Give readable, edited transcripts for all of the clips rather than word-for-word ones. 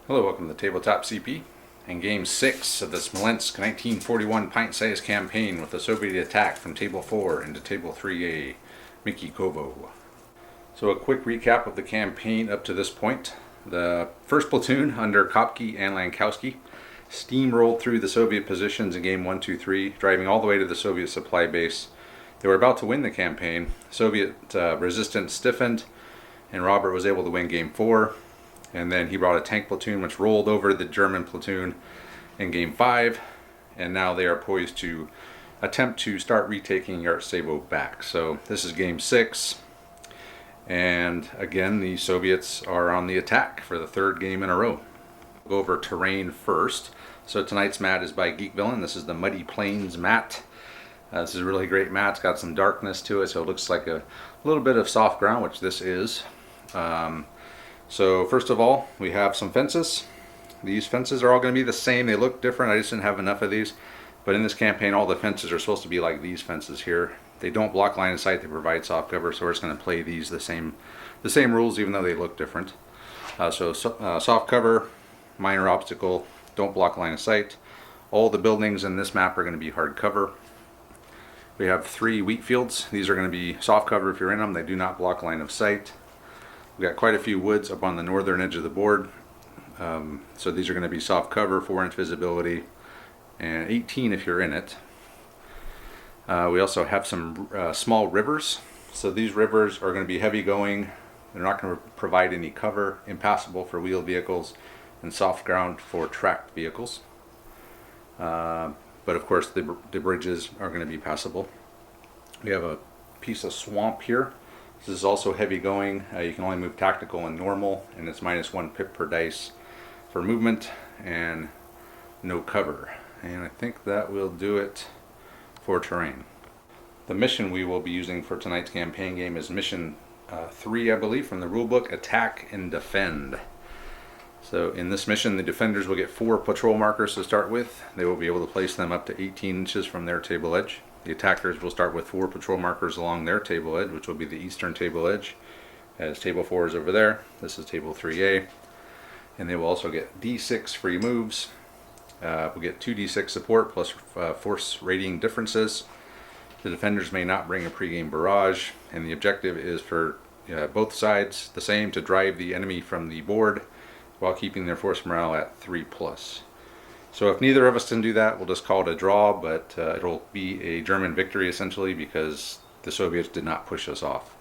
Hello, welcome to Tabletop CP and Game 6 of the Smolensk 1941 pint-sized campaign with the Soviet attack from Table 4 into Table 3A, Mikheykovo. So a quick recap of the campaign up to this point. The first platoon under Kopke and Lankowski steamrolled through the Soviet positions in Game 1, 2, 3, driving all the way to the Soviet supply base. They were about to win the campaign. Soviet resistance stiffened and Robert was able to win Game 4. And then he brought a tank platoon which rolled over the German platoon in Game 5. And now they are poised to attempt to start retaking Yartsevo back. So this is Game 6. And again, the Soviets are on the attack for the third game in a row. We'll go over terrain first. So tonight's mat is by Geek Villain. This is the Muddy Plains mat. This is a really great mat. It's got some darkness to it, so it looks like a little bit of soft ground, which this is. So first of all, we have some fences. These fences are all going to be the same. They look different. I just didn't have enough of these. But in this campaign, all the fences are supposed to be like these fences here. They don't block line of sight. They provide soft cover. So we're just going to play these the same rules, even though they look different. Soft cover, minor obstacle, don't block line of sight. All the buildings in this map are going to be hard cover. We have 3 wheat fields. These are going to be soft cover if you're in them. They do not block line of sight. We've got quite a few woods up on the northern edge of the board. So these are going to be soft cover, 4-inch visibility, and 18 if you're in it. We also have some small rivers. So these rivers are going to be heavy going. They're not going to provide any cover, impassable for wheeled vehicles, and soft ground for tracked vehicles. But of course the bridges are going to be passable. We have a piece of swamp here. This is also heavy going. You can only move tactical and normal, and it's -1 pip per dice for movement and no cover. And I think that will do it for terrain. The mission we will be using for tonight's campaign game is mission 3, I believe, from the rulebook, Attack and Defend. So in this mission, the defenders will get 4 patrol markers to start with. They will be able to place them up to 18 inches from their table edge. The attackers will start with 4 patrol markers along their table edge, which will be the eastern table edge, as table 4 is over there. This is table 3A. And they will also get D6 free moves. We'll get 2D6 support plus force rating differences. The defenders may not bring a pregame barrage, and the objective is for both sides the same, to drive the enemy from the board while keeping their force morale at 3+. So if neither of us can do that, we'll just call it a draw, but it'll be a German victory essentially, because the Soviets did not push us off.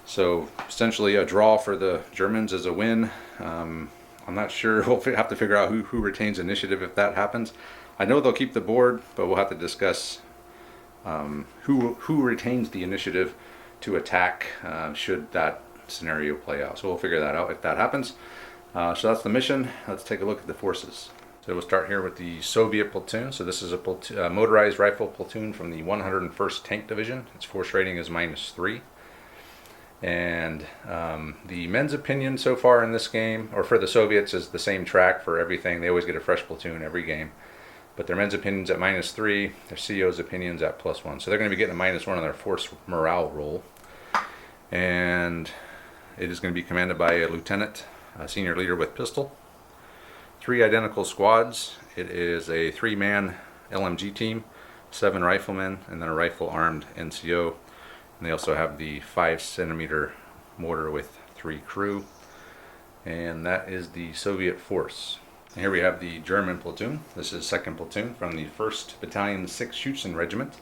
So essentially a draw for the Germans is a win. I'm not sure. We'll have to figure out who retains initiative if that happens. I know they'll keep the board, but we'll have to discuss who retains the initiative to attack should that scenario play out. So we'll figure that out if that happens. So that's the mission. Let's take a look at the forces. So we'll start here with the Soviet platoon. So this is a motorized rifle platoon from the 101st Tank Division. Its force rating is -3. And the men's opinion so far in this game, or for the Soviets, is the same track for everything. They always get a fresh platoon every game. But their men's opinion's at -3, their CO's opinion's at +1. So they're going to be getting a -1 on their force morale roll. And it is going to be commanded by a lieutenant, a senior leader with pistol. 3 identical squads. It is a 3-man LMG team, 7 riflemen, and then a rifle-armed NCO. And they also have the 5-centimeter mortar with 3 crew. And that is the Soviet force. And here we have the German platoon. This is 2nd platoon from the 1st Battalion 6th Schutzen Regiment.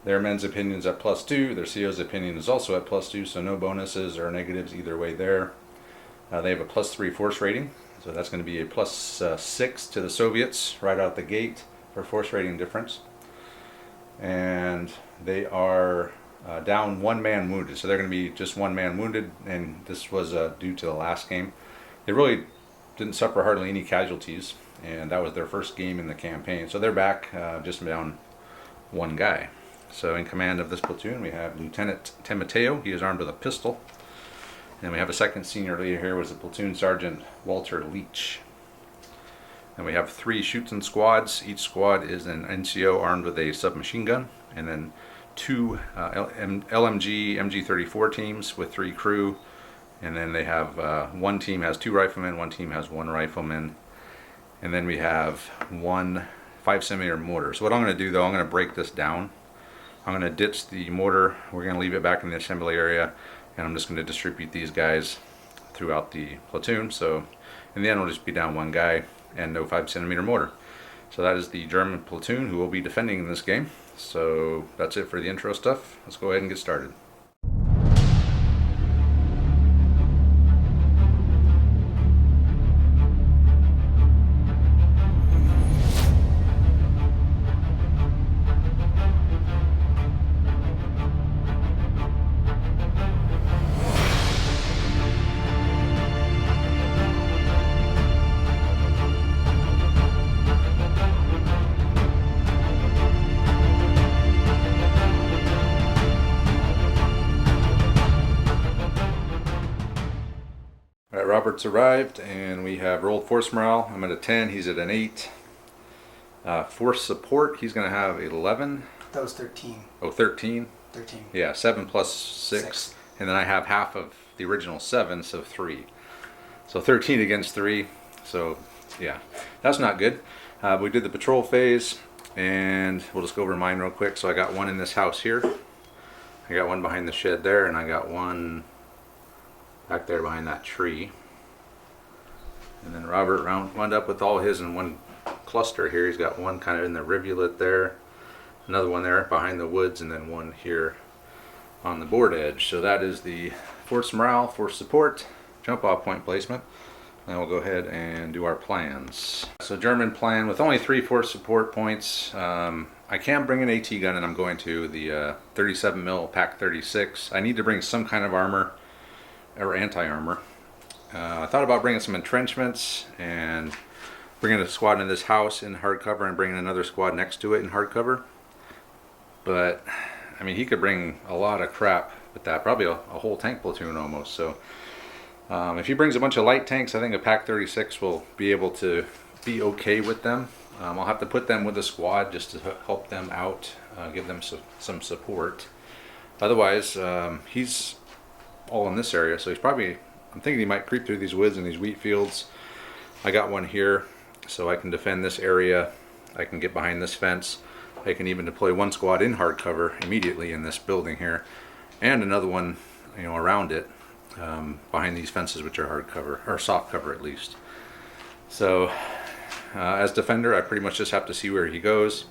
Their men's opinion is at +2. Their CO's opinion is also at +2, so no bonuses or negatives either way there. They have a +3 force rating, so that's going to be a +6 to the Soviets right out the gate for force rating difference. And they are down 1 man wounded, so they're going to be just 1 man wounded, and this was due to the last game. They really didn't suffer hardly any casualties, and that was their first game in the campaign, so they're back just down 1 guy. So in command of this platoon we have Lieutenant Timoteo. He is armed with a pistol. And we have a second senior leader here, was the platoon sergeant Walter Leach. And we have 3 shooting squads. Each squad is an NCO armed with a submachine gun, and then 2 LMG MG34 teams with 3 crew, and then they have 1 team has 2 riflemen, 1 team has 1 rifleman, and then we have 1 5cm mortar. So what I'm going to do though, I'm going to break this down. I'm going to ditch the mortar. We're going to leave it back in the assembly area, and I'm just going to distribute these guys throughout the platoon. So in the end we'll just be down 1 guy and no 5cm mortar. So that is the German platoon who will be defending in this game. So that's it for the intro stuff. Let's go ahead and get started. Alright, Robert's arrived, and we have rolled force morale. I'm at a 10, he's at an 8. Force support, he's going to have 11. That was 13. Oh, 13? 13. Yeah, 7 plus 6. And then I have half of the original 7, so 3. So 13 against 3. So, yeah, that's not good. We did the patrol phase, and we'll just go over mine real quick. So I got 1 in this house here. I got 1 behind the shed there, and I got 1 back there behind that tree. And then Robert wound up with all his in 1 cluster here. He's got 1 kind of in the rivulet there, another 1 there behind the woods, and then 1 here on the board edge. So that is the force morale, force support, jump off point placement. Then we'll go ahead and do our plans. So German plan with only 3 force support points. I can bring an AT gun, and I'm going to the 37 mil Pak 36. I need to bring some kind of armor or anti-armor. I thought about bringing some entrenchments and bringing a squad in this house in hardcover and bringing another squad next to it in hardcover. But I mean, he could bring a lot of crap with that, probably a whole tank platoon almost. So if he brings a bunch of light tanks, I think a Pak 36 will be able to be okay with them. I'll have to put them with a squad just to help them out, give them some support. Otherwise, he's all in this area, so he's probably, I'm thinking he might creep through these woods and these wheat fields. I got 1 here, so I can defend this area. I can get behind this fence. I can even deploy 1 squad in hard cover immediately in this building here, and another 1, you know, around it, behind these fences, which are hard cover or soft cover at least. So as defender, I pretty much just have to see where he goes,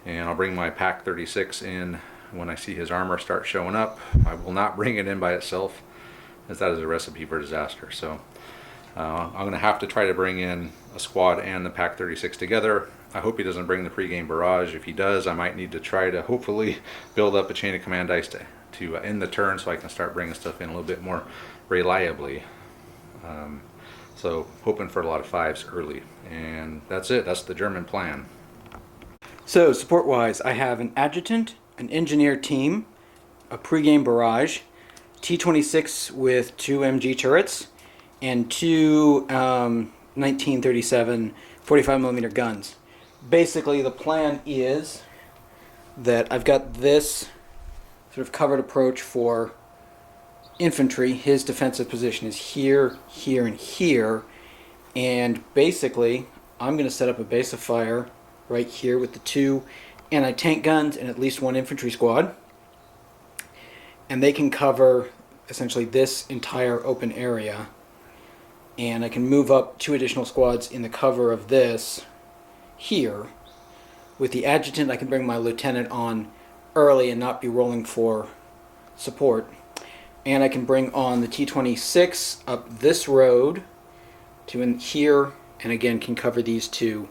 and I'll bring my Pak 36 in when I see his armor start showing up. I will not bring it in by itself, as that is a recipe for disaster. So I'm going to have to try to bring in a squad and the Pak 36 together. I hope he doesn't bring the pregame barrage. If he does, I might need to try to hopefully build up a chain of command dice to end the turn, so I can start bringing stuff in a little bit more reliably. So hoping for a lot of 5s early. And that's it. That's the German plan. So support-wise, I have an adjutant, an engineer team, a pregame barrage, T-26 with 2 MG turrets, and 2 1937 45mm guns. Basically, the plan is that I've got this sort of covered approach for infantry. His defensive position is here, here, and here. And basically, I'm going to set up a base of fire right here with the 2 anti-tank guns and at least 1 infantry squad. And they can cover essentially this entire open area. And I can move up 2 additional squads in the cover of this here. With the adjutant, I can bring my lieutenant on early and not be rolling for support. And I can bring on the T-26 up this road to in here, and again can cover these two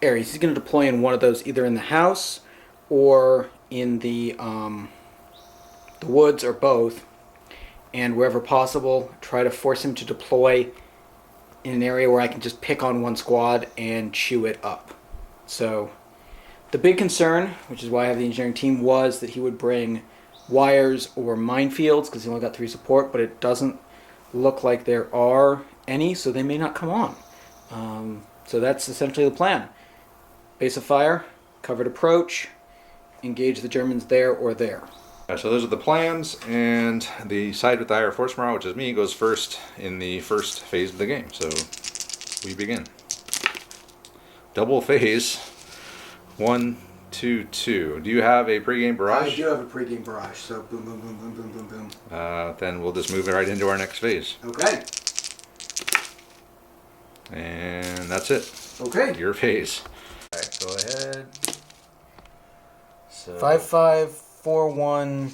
areas. He's going to deploy in one of those, either in the house or in the woods, or both. And wherever possible, try to force him to deploy in an area where I can just pick on one squad and chew it up. So the big concern, which is why I have the engineering team, was that he would bring wires or minefields, because he only got 3 support, but it doesn't look like there are any, so they may not come on. So that's essentially the plan. Base of fire, covered approach, engage the Germans there or there. So those are the plans, and the side with the higher force morale, which is me, goes first in the first phase of the game. So we begin. Double phase. 1, 2, 2. Do you have a pregame barrage? I do have a pregame barrage, so boom, boom, boom, boom, boom, boom, boom. Then we'll just move it right into our next phase. Okay. And that's it. Okay. Your phase. All right, go ahead. So 5, 5, 4, 1,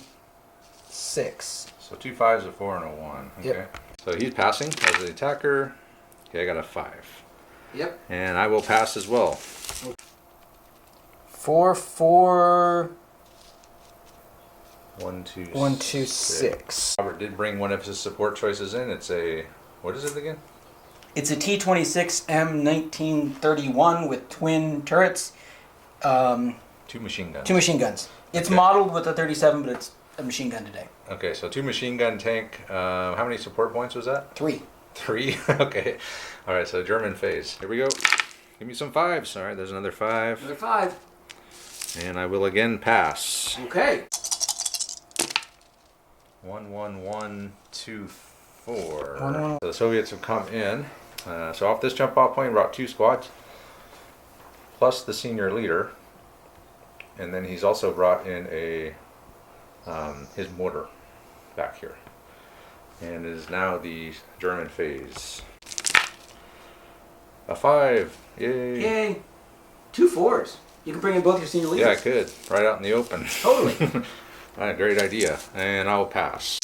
6. So 2 5s, a 4, and a 1. Okay. Yep. So he's passing as the attacker. Okay, I got a 5. Yep. And I will pass as well. 4, 4, 1, 2, 1, 2, 6. Robert did bring one of his support choices in. It's a, what is it again? It's a T-26M 1931 with twin turrets. 2 machine guns. 2 machine guns. It's Okay. modeled with a 37, but it's a machine gun today. Okay, so 2 machine gun tank. How many support points was that? 3. 3? Okay. All right, so German phase. Here we go. Give me some 5s. All right, there's another 5. Another 5. And I will again pass. Okay. 1, 1, 1, 2, 4. 1, 1. So the Soviets have come in. So off this jump off point, brought 2 squads, plus the senior leader. And then he's also brought in a his mortar back here. And it is now the German phase. A 5. Yay. Yay. 2 4s. You can bring in both your senior leaders. Yeah, I could. Right out in the open. Totally. All right, great idea. And I'll pass.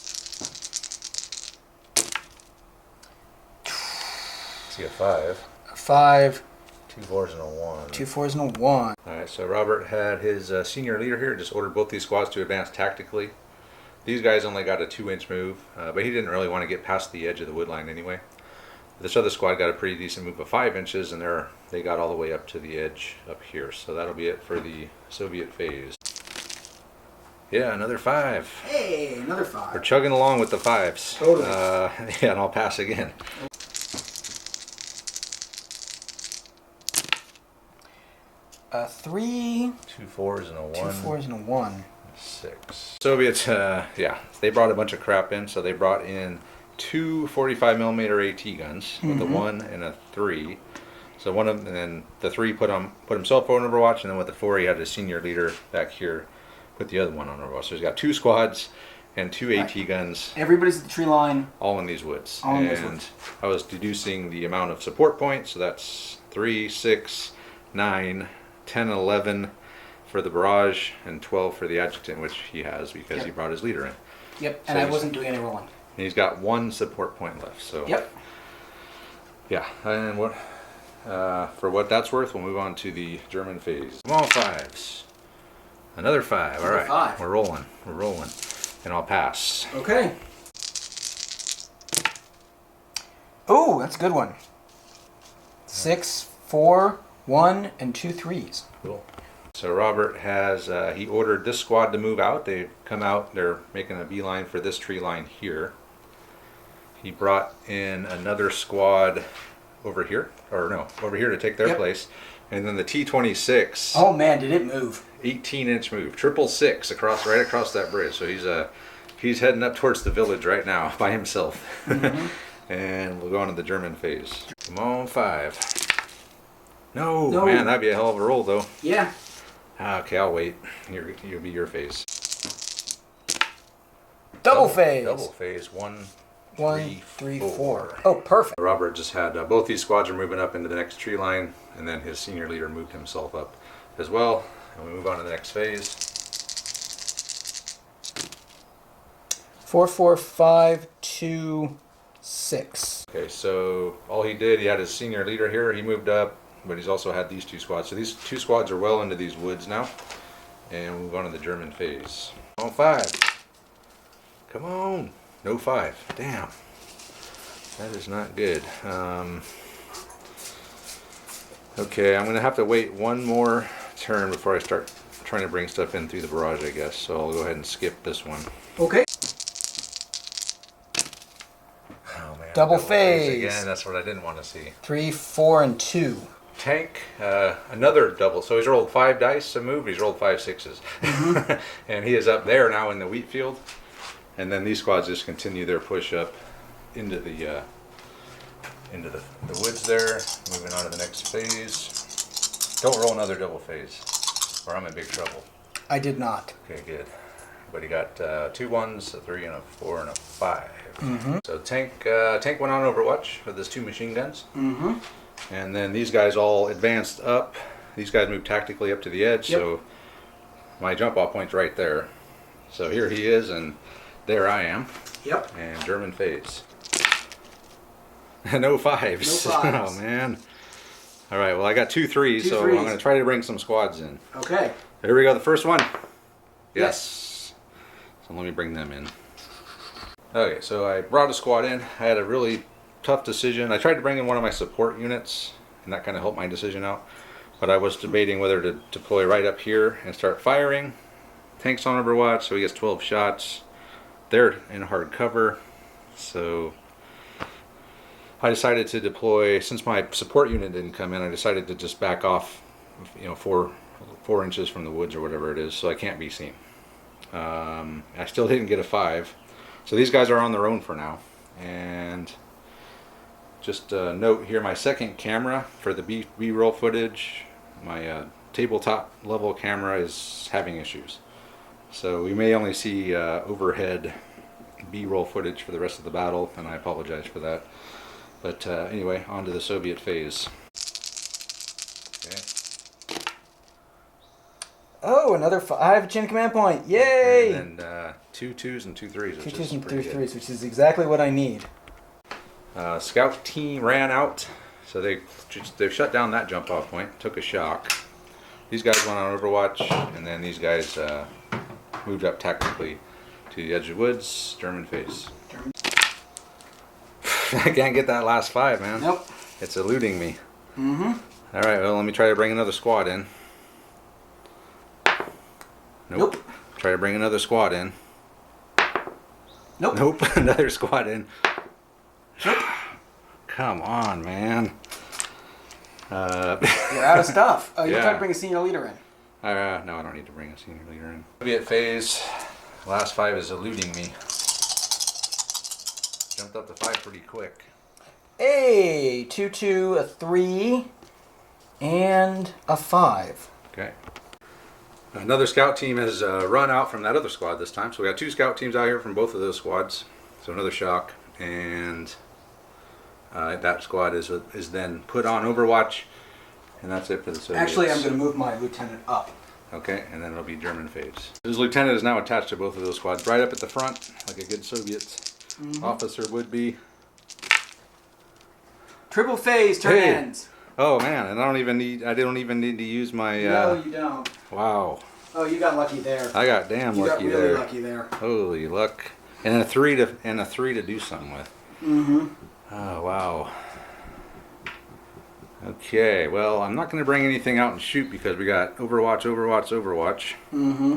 See a 5. A 5. 2 4s and a 1. 2 4s and a 1. All right, so Robert had his senior leader here, just ordered both these squads to advance tactically. These guys only got a 2-inch move, but he didn't really want to get past the edge of the wood line anyway. This other squad got a pretty decent move of 5 inches, and they got all the way up to the edge up here. So that'll be it for the Soviet phase. Yeah, another 5. Hey, another 5. We're chugging along with the 5s. Totally. Yeah, and I'll pass again. A 3. 2 4s and a 1. 2 4s and a 1. 6. Soviets, yeah, they brought a bunch of crap in. So they brought in 2 45mm AT guns with a 1 and a 3. So one of them, and then the 3 put himself on Overwatch, and then with the 4 he had his senior leader back here put the other one on Overwatch. So he's got 2 squads and 2 AT guns. Everybody's at the tree line. All in these woods. All in and these woods. I was deducing the amount of support points. So that's 3, 6, 9, 10, 11 for the barrage, and 12 for the adjutant, which he has because he brought his leader in. Yep, So and I wasn't doing any rolling. And he's got 1 support point left. So Yep. yeah, and what for what that's worth, we'll move on to the German phase. Come on, 5s. Another 5. All Another right, 5. We're rolling. We're rolling, and I'll pass. Okay. Oh, that's a good one. 6, 4, 1, and 2 3s. Cool. So Robert has, he ordered this squad to move out. They've come out, they're making a beeline for this tree line here. He brought in another squad over here, or no, over here to take their place. And then the T-26. Oh man, did it move. 18-inch move, 666 across, right across that bridge. So he's heading up towards the village right now by himself. And we'll go on to the German phase. Come on, 5. No, man, that'd be a hell of a roll though. Yeah. Okay, I'll wait. You'll be your phase. Double phase. Double phase. 1, 1, 3, 4. Oh, perfect. Robert just had both these squads are moving up into the next tree line, and then his senior leader moved himself up as well. And we move on to the next phase. 4, 4, 5, 2, 6. Okay, so all he did, he had his senior leader here. He moved up, but he's also had these two squads. So these two squads are well into these woods now. And we move on to the German phase. On 5. Come on. No 5. Damn. That is not good. Okay, I'm going to have to wait one more turn before I start trying to bring stuff in through the barrage, I guess. So I'll go ahead and skip this one. Okay. Oh, man. Double phase. Again, that's what I didn't want to see. 3, 4, and 2. Tank, another double. So he's rolled 5 dice to move. He's rolled 5 6s. Mm-hmm. And he is up there now in the wheat field. And then these squads just continue their push up into the woods there. Moving on to the next phase. Don't roll another double phase, or I'm in big trouble. I did not. Okay, good. But he got 2 1s, a 3, and a 4, and a 5. Mm-hmm. So tank went on Overwatch with his 2 machine guns. Mm-hmm. And then these guys all advanced up. These guys moved tactically up to the edge, Yep. so my jump off point's right there. So here he is, and there I am. Yep. And German phase. No 5s. No 5s. Oh, man. All right, well, I got 2 3s, so 3s. I'm going to try to bring some squads in. Okay. Here we go, the first one. Yes. So let me bring them in. Okay, so I brought a squad in. I had a really tough decision. I tried to bring in one of my support units, and that kind of helped my decision out. But I was debating whether to deploy right up here and start firing. Tank's on Overwatch, so he gets 12 shots. They're in hard cover, so I decided to deploy. Since my support unit didn't come in, I decided to just back off, 4 inches from the woods or whatever it is, so I can't be seen. I still didn't get a 5, so these guys are on their own for now. And just a note here, my second camera for the B-roll footage, my tabletop level camera is having issues. So we may only see overhead B-roll footage for the rest of the battle, and I apologize for that. But anyway, on to the Soviet phase. Okay. Oh, another 5 chain of command point. Yay! And then 2 2s and 2 3s. 2 2s and 3 3s, which is exactly what I need. Scout team ran out, so they've shut down that jump off point. Took a shock. These guys went on Overwatch, and then these guys moved up tactically to the edge of the woods. German phase. I can't get that last 5, man. Nope. It's eluding me. Mm-hmm. All right, well, let me try to bring another squad in. Nope. Try to bring another squad in. Nope. Nope. Another squad in. Nope. Come on, man. You're out of stuff. Oh, you Yeah. tried to bring a senior leader in. No, I don't need to bring a senior leader in. Soviet phase. Last 5 is eluding me. Jumped up to 5 pretty quick. Hey, 2 2, a 3, and a 5. Okay. Another scout team has run out from that other squad this time. So we got 2 scout teams out here from both of those squads. So another shock. And that squad is then put on Overwatch. And that's it for the Soviets. Actually, I'm going to move my lieutenant up. Okay, and then it'll be German phase. His lieutenant is now attached to both of those squads, right up at the front, like a good Soviet officer would be. Triple phase, turn Hey. ends. Oh man, and I don't even need to use my. No, you don't. Wow. Oh, you got lucky there. I got damn You got lucky really there. lucky there. Holy luck! And a 3 to do something with. Mm-hmm. Oh wow. Okay, well, I'm not going to bring anything out and shoot because we got Overwatch. Mm-hmm.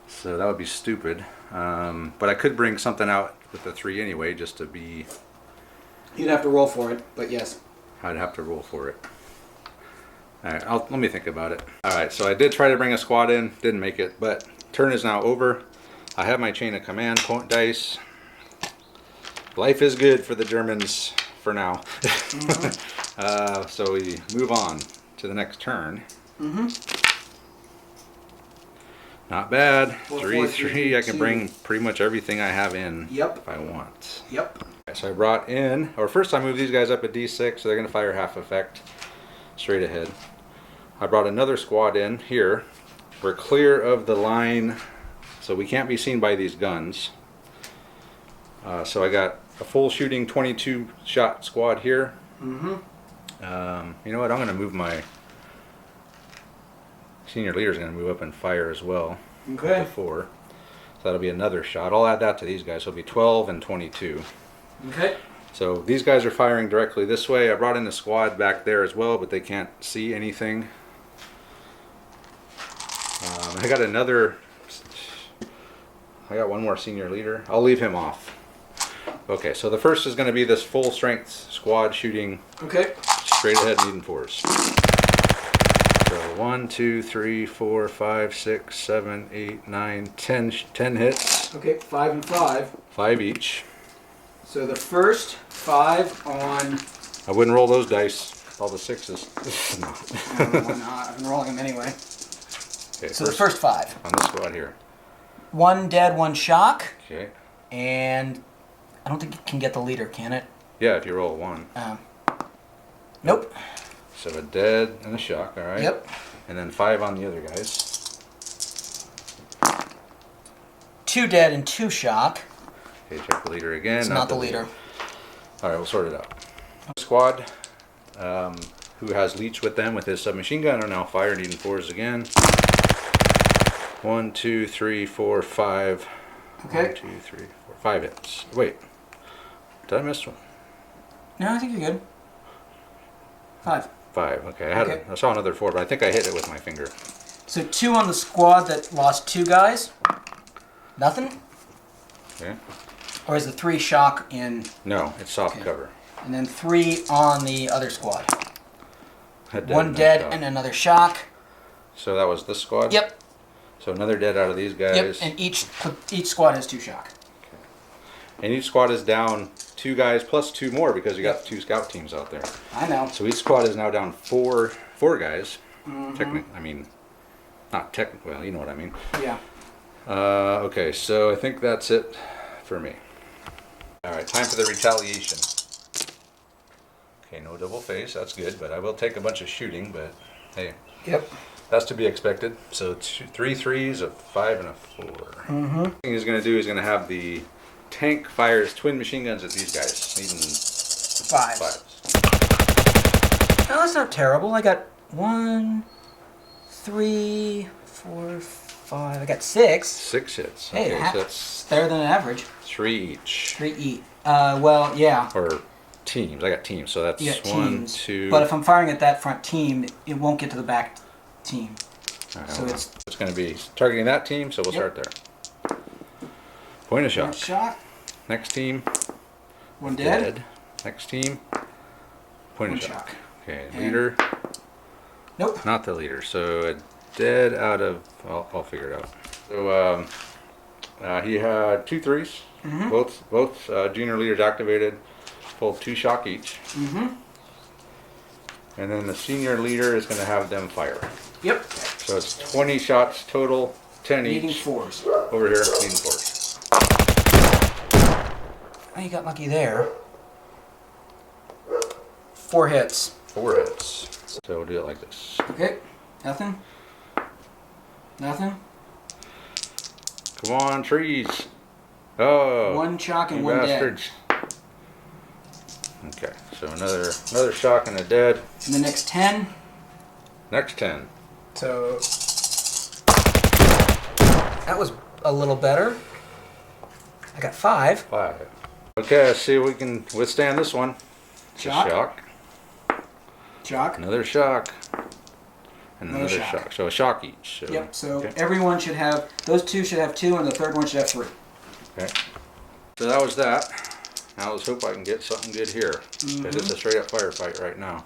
So that would be stupid. But I could bring something out with the 3 anyway, just to be. You'd have to roll for it, but yes. I'd have to roll for it. Alright, let me think about it. Alright, so I did try to bring a squad in, didn't make it, but turn is now over. I have my chain of command point dice. Life is good for the Germans for now. So we move on to the next turn. Mm-hmm. Not bad. 4, 3 4, 3. I can 2. bring pretty much everything I have in Yep. if I want. Yep. So I brought in, or first I moved these guys up at D6, so they're going to fire half effect straight ahead. I brought another squad in here, we're clear of the line, so we can't be seen by these guns. So I got a full shooting 22 shot squad here. Mm-hmm. You know what? I'm going to move my senior leader's going to move up and fire as well. Okay. Before. So that'll be another shot. I'll add that to these guys. So it'll be 12 and 22. Okay. So these guys are firing directly this way. I brought in a squad back there as well, but they can't see anything. I got one more senior leader. I'll leave him off. Okay, so the first is going to be this full strength squad shooting Okay. straight ahead leading force. So 1, 2, 3, 4, 5, 6, 7, 8, 9, 10 hits. Okay, 5 and 5. 5 each. So the first 5 on... I wouldn't roll those dice. All the 6s. No. Why not? I've been rolling them anyway. Okay, So the first 5. on this squad here. 1 dead, 1 shock. Okay. And I don't think it can get the leader, can it? Yeah, if you roll 1. Nope. So a dead and a shock, all right? Yep. And then 5 on the other guys. 2 dead and 2 shock. Okay, check the leader again. It's not the leader. All right, we'll sort it out. Squad, who has Leech with them with his submachine gun, are now fire needing 4s again. 1, 2, 3, 4, 5. Okay. 1, 2, 3, 4, 5 hits. Wait, did I miss one? No, I think you're good. 5. 5. Okay, Okay. I saw another 4, but I think I hit it with my finger. So 2 on the squad that lost 2 guys. Nothing? Okay. Or is the 3 shock in... No, it's soft Okay. cover. And then 3 on the other squad. A 1 and a dead shock. and another shock. So that was this squad. Yep. So another dead out of these guys. Yep. And each squad has 2 shock. And each squad is down 2 guys plus 2 more because you got 2 scout teams out there. I know. So each squad is now down 4 guys. Technically, I mean, not technically. Well, you know what I mean. Yeah. Okay, so I think that's it for me. All right, time for the retaliation. Okay, no double face. That's good, but I will take a bunch of shooting. But hey, Yep. that's to be expected. So 3 3s, a 5, and a 4. Mm-hmm. The thing he's going to do is going to have the tank fire his twin machine guns at these guys, needing 5. 5s. No, that's not terrible. I got 1, 3, 4, 5. I got 6. 6 hits. Hey, Okay, so that's it's better than an average. 3 each. 3 each. Well, yeah. Or teams. I got teams, so that's You got 1, teams. 2. But if I'm firing at that front team, it won't get to the back team. All right, So well, it's going to be targeting that team, so we'll Yep. start there. Point of shock. 1 shot. Next team. 1 dead. Next team. Point 1 of shock. shock. Okay, And- leader. Nope. Not the leader. So a dead out of. I'll figure it out. So he had 2 3s. Mm-hmm. Both junior leaders activated. Pulled 2 shock each. Mm-hmm. And then the senior leader is going to have them fire. Yep. So it's 20 shots total, 10 Needing each. 4s. Over here, needing 4s. Oh, you got lucky there. 4 hits. 4 hits. So we'll do it like this. Okay. Nothing. Nothing. Come on, trees. Oh. 1 shock and you 1 dead. bastards. Okay, so another shock and a dead. And the next 10. Next 10. So that was a little better. I got 5. 5. Okay, let's see if we can withstand this one. It's a Shock. shock. Shock. Another shock. And Another another shock. shock. So a shock each. So, Yep. So okay. everyone should have, those 2 should have 2, and the third one should have 3. Okay. So that was that. Now let's hope I can get something good here. Because it's a straight up firefight right now.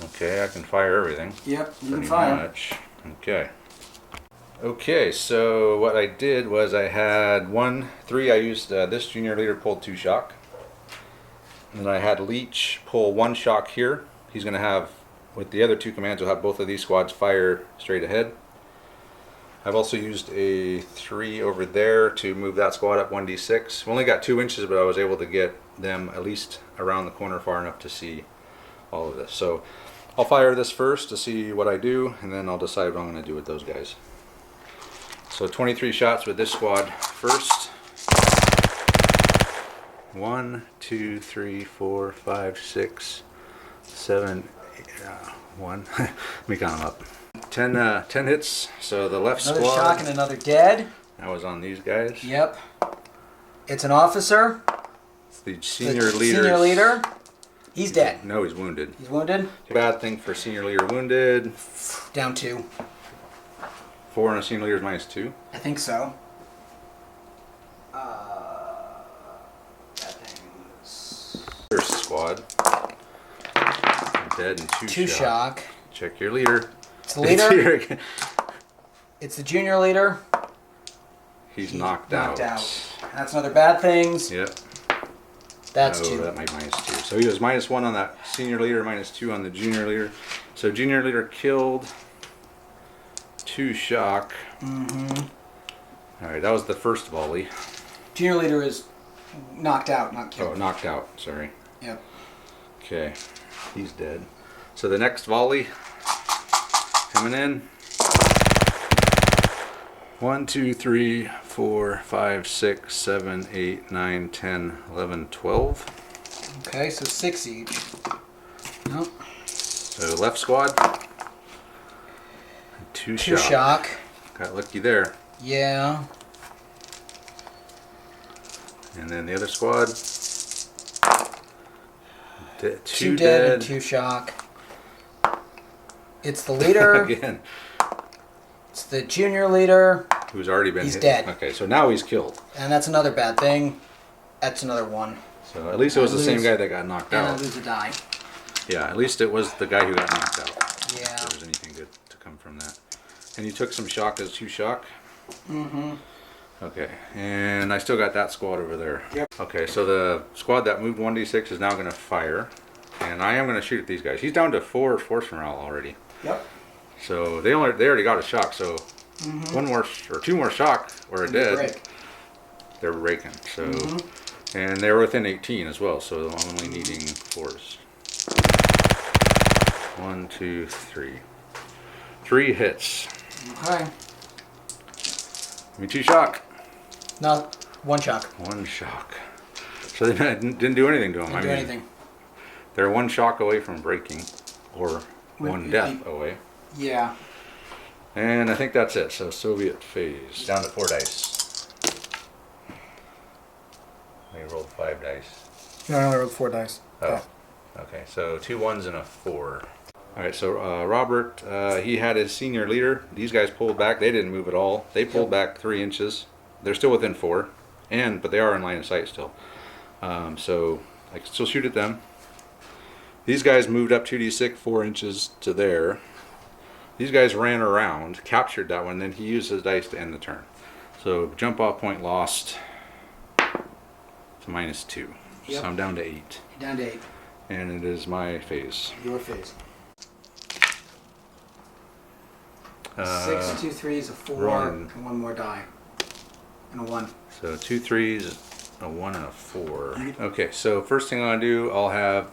Okay, I can fire everything. Yep. You can Pretty fire. much. Okay. Okay, so what I did was I had 1 3. I used this junior leader pulled 2 shock. And then I had Leech pull 1 shock here. He's going to have, with the other 2 commands, we'll have both of these squads fire straight ahead. I've also used a 3 over there to move that squad up 1d6. We only got 2 inches, but I was able to get them at least around the corner far enough to see all of this. So I'll fire this first to see what I do, and then I'll decide what I'm going to do with those guys. So 23 shots with this squad first. 1, 2, 3, 4, 5, 6, 7, 8, 1. Let me count them up. 10 hits. So the left Another squad. shock and another dead. That was on these guys. Yep. It's an officer. It's the senior leader. Senior leader. He's dead. No, he's wounded. He's wounded. Bad thing for senior leader wounded. Down 2. 4 on a senior leader is -2. I think so. That thing was... First squad. Dead and 2 shock. Check your leader. It's the leader. It's here again. It's the junior leader. He's knocked out. That's another bad things. Yep. That's Oh, 2. that might -2. So he was -1 on that senior leader, -2 on the junior leader. So junior leader killed. 2 shock. Mm-hmm. All right, that was the first volley. Junior leader is knocked out, not killed. Oh, knocked out. Sorry. Yep. Okay, he's dead. So the next volley coming in. 1, 2, 3, 4, 5, 6, 7, 8, 9, 10, 11, 12. Okay, so 6 each. Nope. So left squad. 2 2 shock. shock. Got lucky there. Yeah. And then the other squad. 2 dead and 2 shock. It's the leader. Again. It's the junior leader. Who's already been He's hit. dead. Okay, so now he's killed. And that's another bad thing. That's another 1. So at least it was I the same lose. guy that got knocked And I out. lose a die. Yeah, at least it was the guy who got knocked out. Yeah. If there was anything good to come from that. And you took some shock as 2 shock? Mm-hmm. Okay, and I still got that squad over there. Yep. Okay, so the squad that moved 1d6 is now going to fire. And I am going to shoot at these guys. He's down to 4 force morale already. Yep. So they already got a shock, so 1 more or 2 more shock or a dead. Break. They're raking. So and they're within 18 as well, so I'm only needing 4s. 1, 2, 3. 3 hits. Okay. Give me 2 shock. No, 1 shock. 1 shock. So they didn't do anything to them. Didn't do anything. They're 1 shock away from breaking, or 1 death away. Yeah. And I think that's it. So Soviet phase. Down to 4 dice. We rolled 5 dice. No, I rolled 4 dice. Oh, okay. So 2 1s and a 4. All right. So Robert, he had his senior leader. These guys pulled back. They didn't move at all. They pulled back 3 inches. They're still within 4, but they are in line of sight still. So I can still shoot at them. These guys moved up 2d6 4 inches to there. These guys ran around, captured that one, then he used his dice to end the turn. So jump off point lost to -2. Yep. So I'm down to 8. You're down to 8. And it is my phase. Your phase. 6, 2 3s, a 4, Run. and 1 more die. And a 1. So 2 3s, a 1 and a 4. Okay, so first thing I'm going to do, I'll have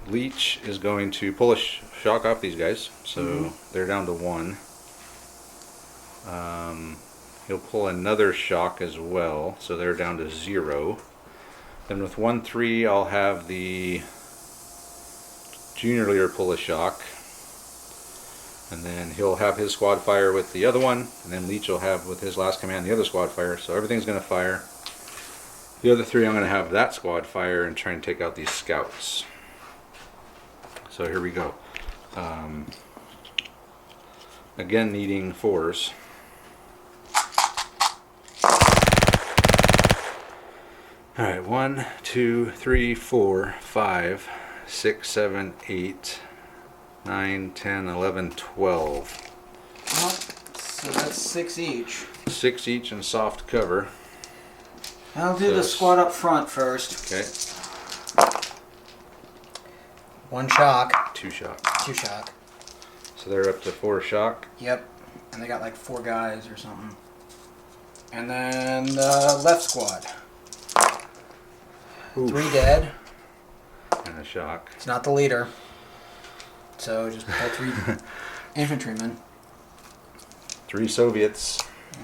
Leech is going to pull a shock off these guys. So they're down to 1. He'll pull another shock as well. So they're down to 0. Then with 1 3, I'll have the junior leader pull a shock. And then he'll have his squad fire with the other one. And then Leech will have with his last command the other squad fire. So everything's going to fire. The other 3, I'm going to have that squad fire and try and take out these scouts. So here we go. Again, needing 4s. All right, 1, 2, 3, 4, 5, 6, 7, 8, 9, 10, 11, 12. Well, so that's 6 each. 6 each in soft cover. I'll do the squad up front first. Okay. 1 shock. 2 shock. 2 shock. So they're up to 4 shock. Yep. And they got like 4 guys or something. And then the left squad. Oof. 3 dead. And a shock. It's not the leader. It's so just put 3 infantrymen. 3 Soviets.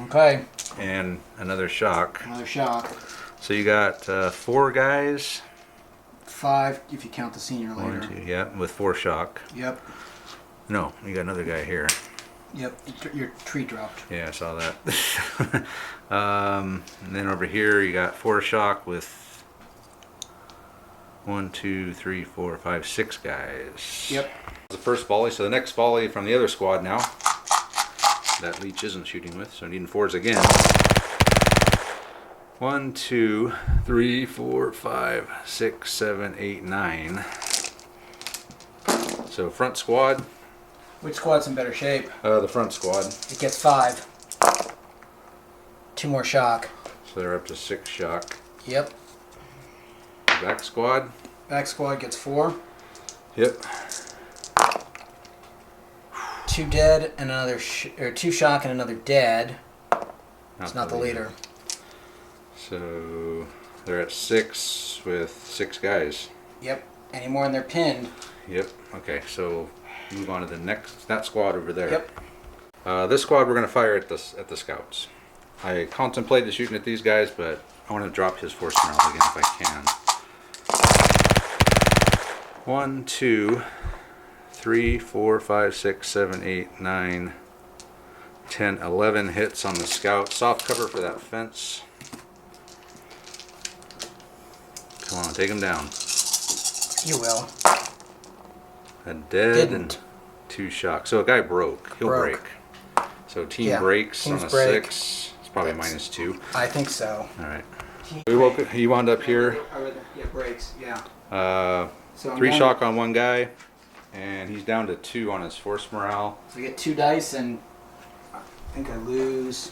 Okay. And another shock. Another shock. So you got 4 guys. 5 if you count the senior later. 1, 2, yeah, with 4 shock. Yep. No, you got another guy here. Yep, your tree dropped. Yeah, I saw that. And then over here you got 4 shock with 1, 2, 3, 4, 5, 6 guys. Yep. The first volley, so the next volley from the other squad now. That Leech isn't shooting with, so needing 4s again. 1, 2, 3, 4, 5, 6, 7, 8, 9. So front squad. Which squad's in better shape? The front squad. It gets 5. 2 more shock. So they're up to 6 shock. Yep. Back squad. Back squad gets 4. Yep. 2 dead and another, 2 shock and another dead. It's not the leader. So they're at 6 with 6 guys. Yep. Any more and they're pinned. Yep. Okay, so move on to the next, that squad over there. Yep. This squad we're going to fire at the scouts. I contemplated shooting at these guys, but I want to drop his force morale again if I can. 1, 2, 3, 4, 5, 6, 7, 8, 9, 10, 11 hits on the scout. Soft cover for that fence. Come on, take him down. You will. A dead and 2 shock. So a guy broke. He'll break. So team breaks on a break. 6. It's probably -2. I think so. All right. He wound up here. Yeah, breaks. Yeah. So 3 shock on 1 guy, and he's down to 2 on his force morale. So we get 2 dice, and I think I lose.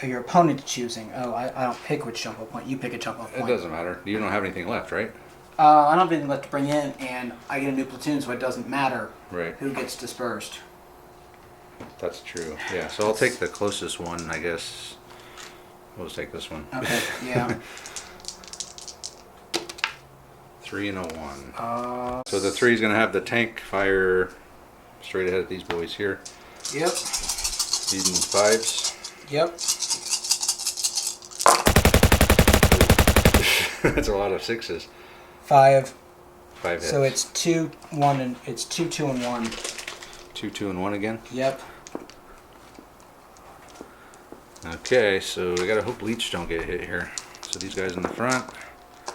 Your opponent's choosing. Oh, I don't pick which jump up point. You pick a jump up point. It doesn't matter. You don't have anything left, right? I don't have anything left to bring in, and I get a new platoon, so it doesn't matter who gets dispersed. That's true. Yeah, so I'll take the closest one, I guess. We'll just take this one. Okay, yeah. 3 and a 1. So the 3 is going to have the tank fire straight ahead at these boys here. Yep. Needing 5s. Yep. That's a lot of 6s. 5. 5 hits. So it's 2, 1, and it's 2, 2, and 1. 2, 2, and 1 again? Yep. Okay, so we gotta hope Leech don't get hit here. So these guys in the front.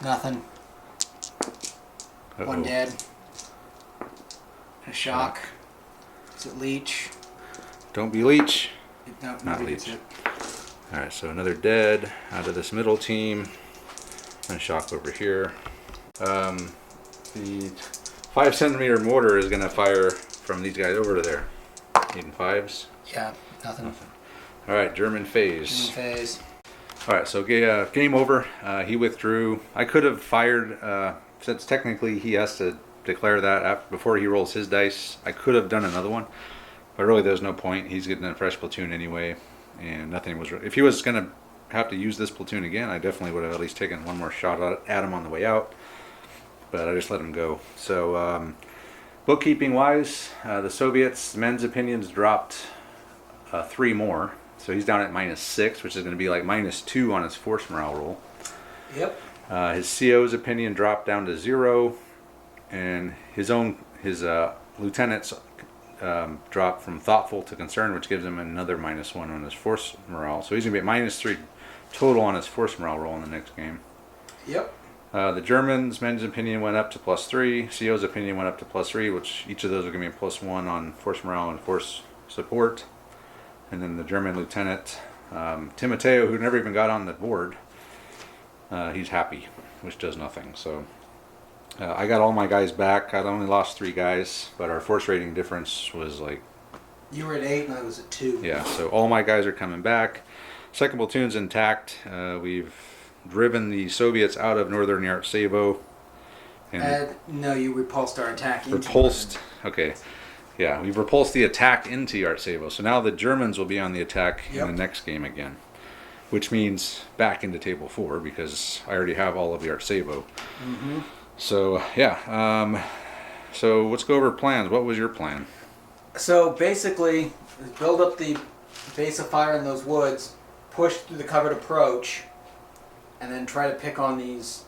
Nothing. Uh-oh. 1 dead. A shock. Is it Leech? Don't be Leech. No, Not Leech. Alright, so another dead out of this middle team. And shock over here. The 5 centimeter mortar is gonna fire from these guys over to there. Needing 5s? Yeah, nothing. Alright, German phase. German phase. Alright, so game over. He withdrew. I could have fired, since technically he has to declare that before he rolls his dice. I could have done another one, but really there's no point. He's getting a fresh platoon anyway, and nothing was. If he was going to have to use this platoon again, I definitely would have at least taken one more shot at him on the way out, but I just let him go. So bookkeeping wise, the Soviets men's opinions dropped 3 more. So he's down at -6, which is going to be like -2 on his force morale roll. Yep. His CO's opinion dropped down to 0, and his lieutenants dropped from thoughtful to concerned, which gives him another -1 on his force morale. So he's going to be at -3 total on his force morale roll in the next game. Yep. The Germans' men's opinion went up to +3. CO's opinion went up to +3, which each of those are going to be a +1 on force morale and force support. And then the German lieutenant, Timoteo, who never even got on the board, he's happy, which does nothing. So I got all my guys back. I only lost 3 guys, but our force rating difference was like... You were at 8 and I was at 2. Yeah, so all my guys are coming back. Second platoon's intact. We've driven the Soviets out of northern Yartsevo. No, you repulsed our attack. Repulsed, okay. Yeah, we've repulsed the attack into Yartsevo. So now the Germans will be on the attack in the next game again. Which means back into table 4, because I already have all of Yartsevo. Mm-hmm. So, yeah. So let's go over plans. What was your plan? So basically, build up the base of fire in those woods, push through the covered approach, and then try to pick on these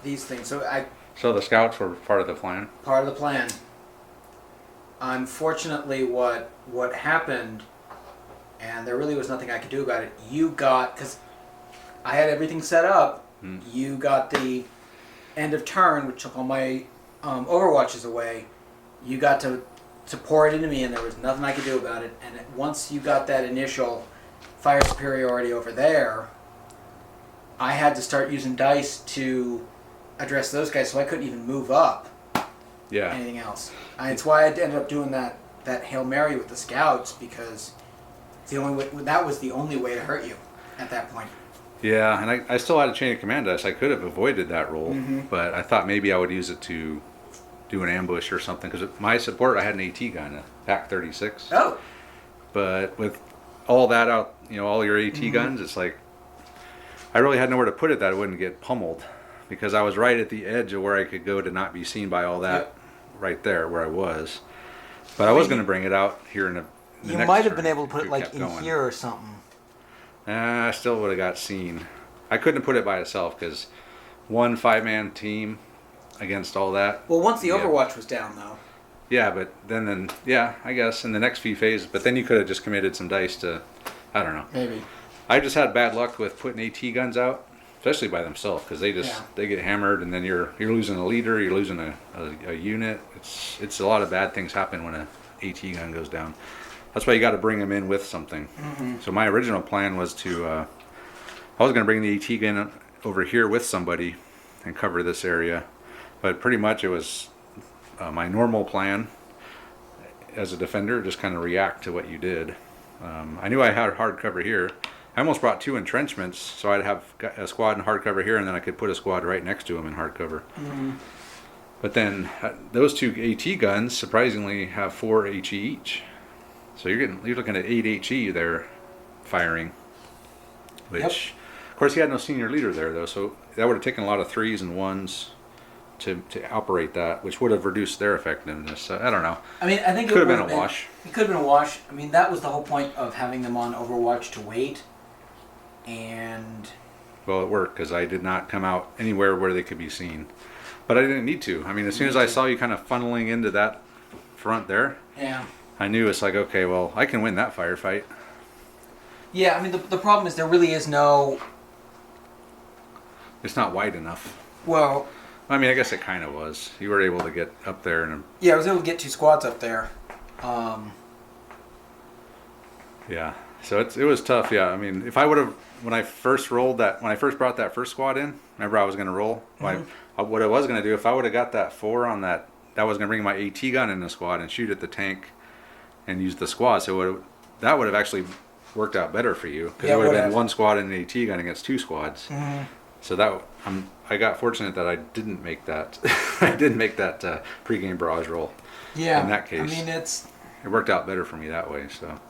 things. So the scouts were part of the plan? Part of the plan. Unfortunately, what happened, and there really was nothing I could do about it, because I had everything set up, you got the end of turn, which took all my overwatches away. You got to pour it into me, and there was nothing I could do about it. And once you got that initial fire superiority over there, I had to start using dice to address those guys, so I couldn't even move up anything else. It's why I ended up doing that Hail Mary with the scouts, because that was the only way to hurt you at that point. Yeah, and I still had a chain of command dice. I could have avoided that roll, but I thought maybe I would use it to do an ambush or something, because my support, I had an AT gun, a PAC 36. Oh. But with all that out, all your AT guns, it's like I really had nowhere to put it that it wouldn't get pummeled, because I was right at the edge of where I could go to not be seen by all that right there where I was. But I was going to bring it out here in the You next might have turn been able to put if it we like kept in going. here or something. I still would have got seen. I couldn't put it by itself, because one 5-man team against all that. Well, once the Overwatch was down, though. Yeah, but then I guess in the next few phases. But then you could have just committed some dice to, I don't know. Maybe. I just had bad luck with putting AT guns out, especially by themselves, because they get hammered, and then you're losing a leader, you're losing a unit. It's a lot of bad things happen when a AT gun goes down. That's why you got to bring them in with something. So my original plan was I was going to bring the AT gun over here with somebody and cover this area, but pretty much it was my normal plan as a defender, just kind of react to what you did. I knew I had hard cover here. I almost brought 2 entrenchments, so I'd have a squad in hard cover here, and then I could put a squad right next to them in hard cover. But then those 2 AT guns surprisingly have 4 HE each. So you're looking at 8 HE there firing, which of course he had no senior leader there though, so that would have taken a lot of 3s and 1s to operate that, which would have reduced their effectiveness. So I don't know. I mean, I think it could have been a wash. It could have been a wash. I mean, that was the whole point of having them on Overwatch, to wait. And well, it worked, because I did not come out anywhere where they could be seen, but I didn't need to. I mean, as soon as I saw you kind of funneling into that front there, I knew it's like, okay, well, I can win that firefight. Yeah, I mean, the problem is there really is no... It's not wide enough. Well... I mean, I guess it kind of was. You were able to get up there. Yeah, I was able to get 2 squads up there. Yeah, so it was tough, yeah. I mean, if I would have, when I first brought that first squad in, remember I was going to roll? What I was going to do, if I would have got that 4 on that was going to bring my AT gun in the squad and shoot at the tank and use the squad. So that would have actually worked out better for you, because it would have been 1 squad and an AT gun against 2 squads. So I got fortunate that I didn't make that. I didn't make that pregame barrage roll. Yeah. In that case, I mean, it worked out better for me that way. So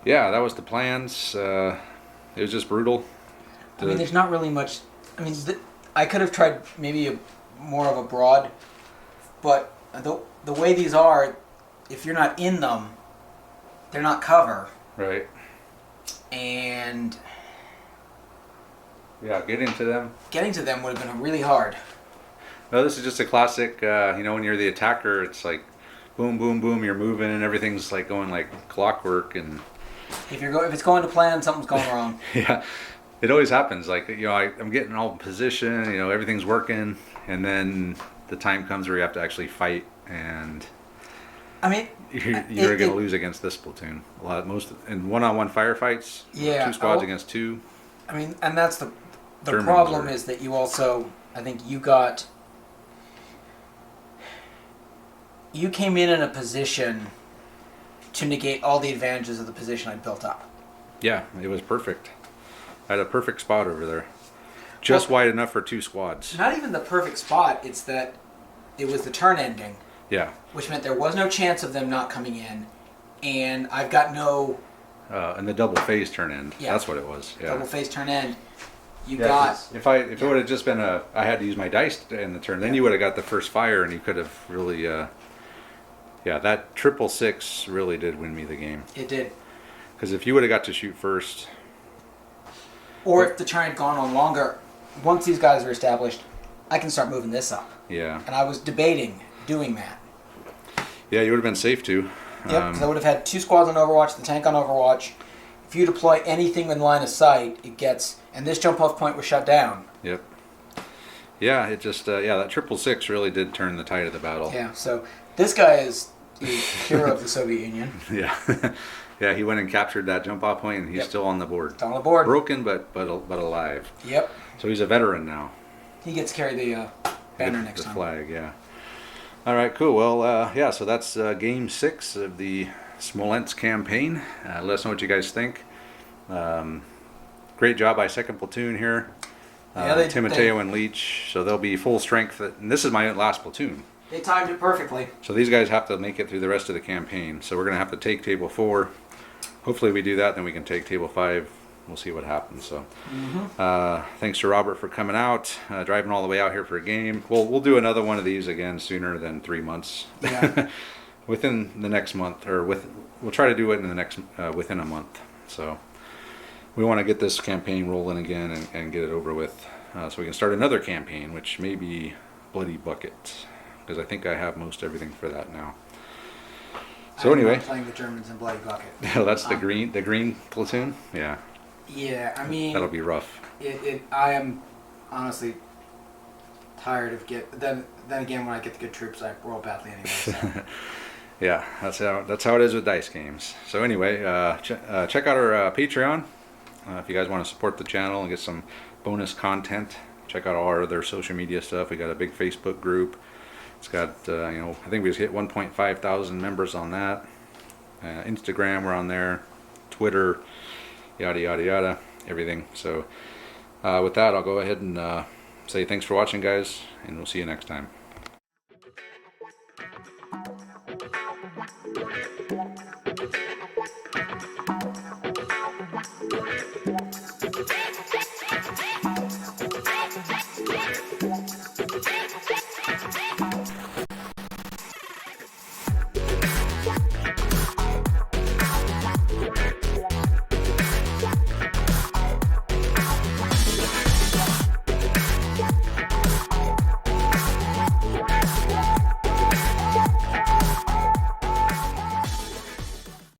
yeah, that was the plans. It was just brutal. I mean, there's not really much. I mean, I could have tried maybe more of a broad, but the way these are, if you're not in them, they're not cover. Right. And yeah, getting to them would have been really hard. No, this is just a classic, when you're the attacker, it's like boom, boom, boom, you're moving and everything's like going like clockwork. And if it's going to plan, something's going wrong. Yeah, it always happens. Like, I'm getting all in position, everything's working, and then the time comes where you have to actually fight, and I mean, you're going to lose against this platoon in one-on-one firefights. Yeah, 2 squads against 2. I mean, and that's the Germans problem is that you also, I think you came in a position to negate all the advantages of the position I built up. Yeah, it was perfect. I had a perfect spot over there. Just wide enough for 2 squads. Not even the perfect spot, it's that it was the turn ending. Yeah. Which meant there was no chance of them not coming in, and I've got no... and the double phase turn end. Yeah. That's what it was. Yeah. Double phase turn end. You Yeah, got 'cause if it would have just been I had to use my dice in the turn, then you would have got the first fire, and you could have really, yeah, that 666 really did win me the game. it did. Because if you would have got to shoot first, Or if the turn had gone on longer, once these guys are established, I can start moving this up. yeah, And I was debating doing that. yeah, you would have been safe to. Yep, because I would have had 2 squads on Overwatch, the tank on Overwatch. If you deploy anything in line of sight, it gets... And this jump-off point was shut down. Yep. Yeah, it just yeah, that 666 really did turn the tide of the battle. Yeah, so this guy is the hero of the Soviet Union. Yeah, yeah, he went and captured that jump off point, and he's Yep. still on the board. It's on the board. Broken, but alive. Yep. So he's a veteran now. He gets to carry the banner next the time. flag, yeah. All right, cool. Well, yeah, so that's game 6 of the Smolensk campaign. Let us know what you guys think. Great job by 2nd Platoon here. Yeah, Timoteo and Leach, so they'll be full strength. And this is my last platoon. They timed it perfectly. So these guys have to make it through the rest of the campaign. So we're going to have to take table 4. Hopefully we do that, then we can take table 5. We'll see what happens. So thanks to Robert for coming out, driving all the way out here for a game. We'll do another one of these again sooner than 3 months. Yeah. Within the next month, or we'll try to do it in the next within a month. So we want to get this campaign rolling again and get it over with, so we can start another campaign, which may be Bloody Bucket, because I think I have most everything for that now. So I'm anyway, not playing the Germans in Bloody Bucket. that's the green platoon. Yeah, Yeah, I mean, that'll be rough. I am honestly tired of then again, when I get the good troops, I roll badly anyway. So. Yeah, that's how it is with dice games. So anyway, check out our Patreon if you guys want to support the channel and get some bonus content. Check out all our other social media stuff. We got a big Facebook group. It's got I think we just hit 1.5 thousand members on that. Instagram, we're on there. Twitter, yada yada yada, everything. So with that, I'll go ahead and say thanks for watching, guys, and we'll see you next time.